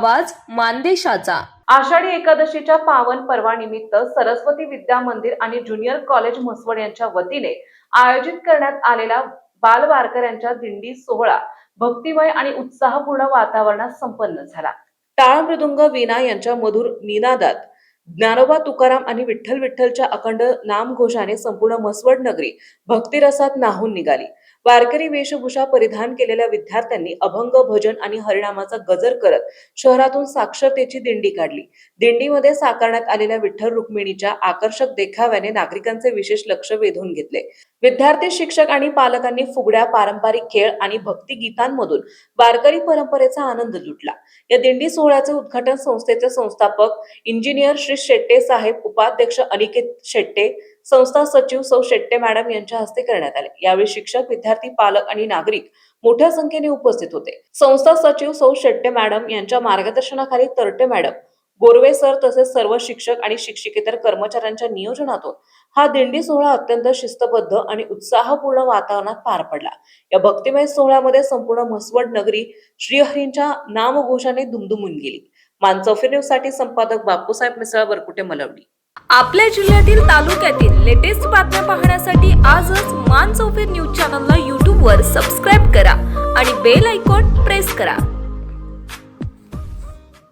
आवाज मानदेशाचा। आषाढी एकादशीच्या पावन पर्वानिमित्त सरस्वती विद्या मंदिर आणि ज्युनियर कॉलेज म्हसवड यांच्या वतीने आयोजित करण्यात आलेला बाल वारकऱ्यांच्या दिंडी सोहळा भक्तिमय आणि उत्साहपूर्ण वातावरणात संपन्न झाला। टाळ मृदुंग वीणा यांच्या मधुर निनादात ज्ञानोबा तुकाराम आणि विठ्ठल विठ्ठलच्या अखंड नामघोषाने संपूर्ण म्हसवड नगरी भक्तिरसात न्हाऊन निघाली। वारकरी वेशभूषा परिधान केलेल्या विद्यार्थ्यांनी अभंग भजन आणि हरिनामाचा गजर करत शहरातून साक्षरतेची दिंडी काढली। दिंडीमध्ये साकारण्यात आलेल्या विठ्ठल रुक्मिणीच्या आकर्षक देखाव्याने नागरिकांचे विशेष लक्ष वेधून घेतले। विद्यार्थी, शिक्षक आणि पालकांनी फुगड्या, पारंपरिक खेळ आणि भक्ती गीतांमधून वारकरी परंपरेचा आनंद लुटला। या दिंडी सोहळ्याचे उद्घाटन संस्थेचे संस्थापक इंजिनियर श्री शेट्टे साहेब, उपाध्यक्ष अनिकेत शेट्टे, संस्था सचिव सौ शेट्टे मॅडम यांच्या हस्ते करण्यात आले। यावेळी शिक्षक, विद्यार्थी, पालक आणि नागरिक मोठ्या संख्येने उपस्थित होते। संस्था सचिव सौ शेट्टे मॅडम यांच्या मार्गदर्शनाखाली तरटे मॅडम, बोरवे सर तसेच सर्व शिक्षक आणि शिक्षकेतर कर्मचाऱ्यांच्या नियोजनातून हा दिंडी सोहळा अत्यंत शिस्तबद्ध आणि उत्साहपूर्ण वातावरणात पार पडला। या भक्तिमय सोहळ्यामध्ये संपूर्ण म्हसवड नगरी श्रीहरींच्या नामघोषाने दुमदुमून गेली। मानचौफर न्यूज साठी संपादक बापूसाहेब मिसळ, वरकुटे, मलवडी। आपल्या जिल्ह्यातील, तालुक्यातील लेटेस्ट बातम्या पाहण्यासाठी आजच मानचौफर न्यूज चॅनलला YouTube वर सबस्क्राईब करा आणि बेल आयकॉन प्रेस करा।